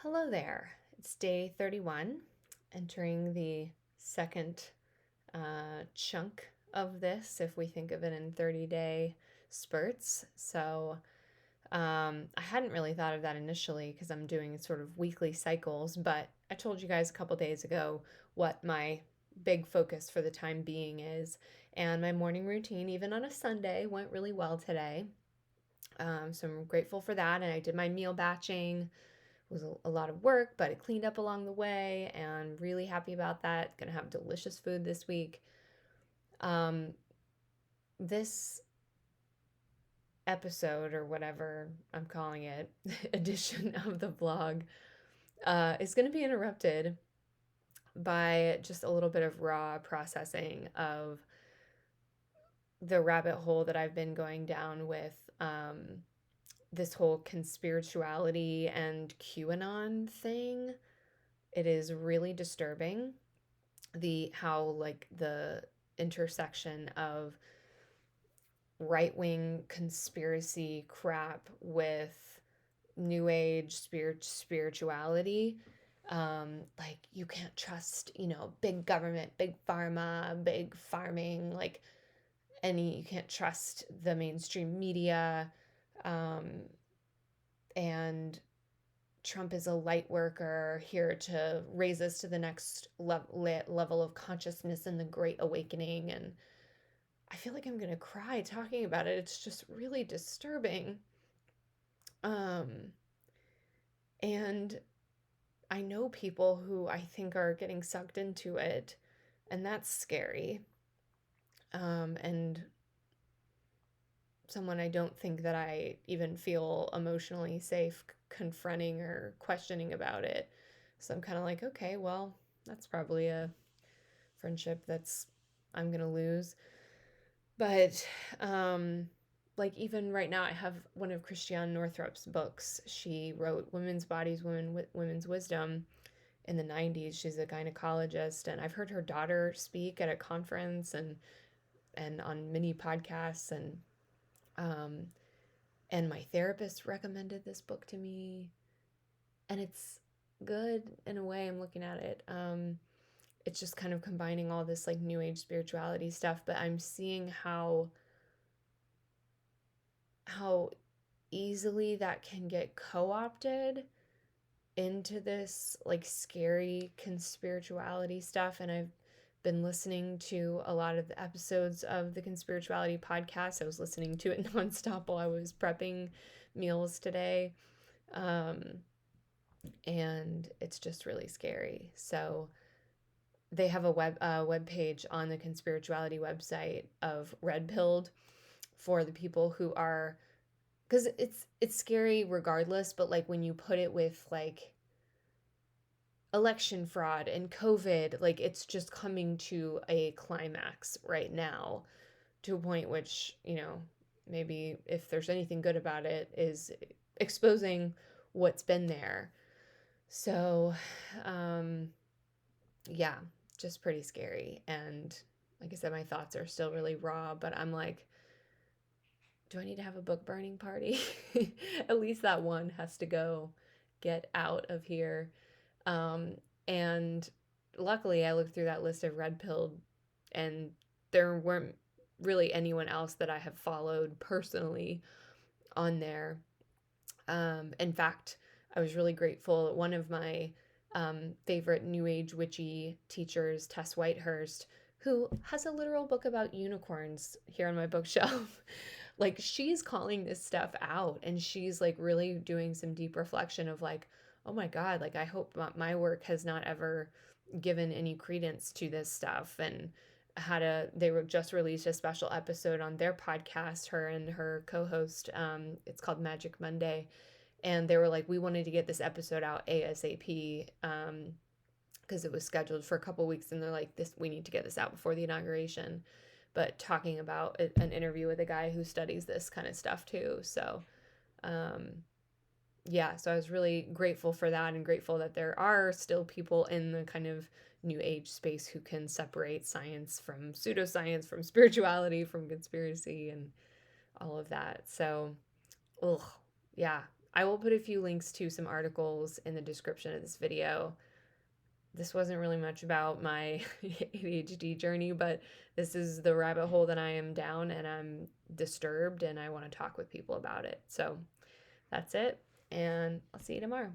Hello there. It's day 31, entering the second chunk of this, if we think of it in 30-day spurts. I hadn't really thought of that initially because I'm doing sort of weekly cycles, but I told you guys a couple days ago what my big focus for the time being is. And my morning routine, even on a Sunday, went really well today. So I'm grateful for that. And I did my meal batching. It was a lot of work, but it cleaned up along the way, and really happy about that. Gonna have delicious food this week. Um, this episode, or whatever I'm calling it, edition of the vlog, is going to be interrupted by just a little bit of raw processing of the rabbit hole that I've been going down with this whole conspirituality and QAnon thing. It is really disturbing the intersection of right-wing conspiracy crap with new age spirituality. Like you can't trust, big government, big pharma, big farming, you can't trust the mainstream media. Um, and Trump is a light worker here to raise us to the next level of consciousness in the Great Awakening. And I feel like I'm going to cry talking about it. It's just really disturbing. Um, and I know people who I think are getting sucked into it, and that's scary. And someone I don't think that I even feel emotionally safe confronting or questioning about it. So I'm kind of like, okay, well, that's probably a friendship that's I'm gonna lose. But even right now, I have one of Christiane Northrup's books. She wrote Women's Bodies, Women's Wisdom in the 90s. She's a gynecologist, and I've heard her daughter speak at a conference and on many podcasts, um, and my therapist recommended this book to me, and it's good in a way. I'm looking at it. It's just kind of combining all this like new age spirituality stuff, but I'm seeing how easily that can get co-opted into this like scary conspirituality stuff. And I've been listening to a lot of the episodes of the conspirituality podcast. I was listening to it nonstop while I was prepping meals today. Um, and it's just really scary. So they have a web page on the conspirituality website of red pilled for the people who are, because it's scary regardless, but like when you put it with like election fraud and COVID, like it's just coming to a climax right now, to a point which, maybe if there's anything good about it, is exposing what's been there. So, um, yeah, just pretty scary. And like I said, my thoughts are still really raw, but I'm like, do I need to have a book burning party? At least that one has to go get out of here. Um, and luckily, I looked through that list of red pilled, and there weren't really anyone else that I have followed personally on there. In fact, I was really grateful. One of my favorite New Age witchy teachers, Tess Whitehurst, who has a literal book about unicorns here on my bookshelf. Like she's calling this stuff out, and she's like really doing some deep reflection of like, oh my God, like I hope my work has not ever given any credence to this stuff. And they were just released a special episode on their podcast, her and her co-host. It's called Magic Monday, and they were like, we wanted to get this episode out ASAP, because it was scheduled for a couple weeks, and they're like, this, we need to get this out before the inauguration. But talking about an interview with a guy who studies this kind of stuff too. So um, yeah, so I was really grateful for that, and grateful that there are still people in the kind of new age space who can separate science from pseudoscience, from spirituality, from conspiracy, and all of that. So ugh, yeah. I will put a few links to some articles in the description of this video. This wasn't really much about my ADHD journey, but this is the rabbit hole that I am down, and I'm disturbed and I want to talk with people about it. So that's it, and I'll see you tomorrow.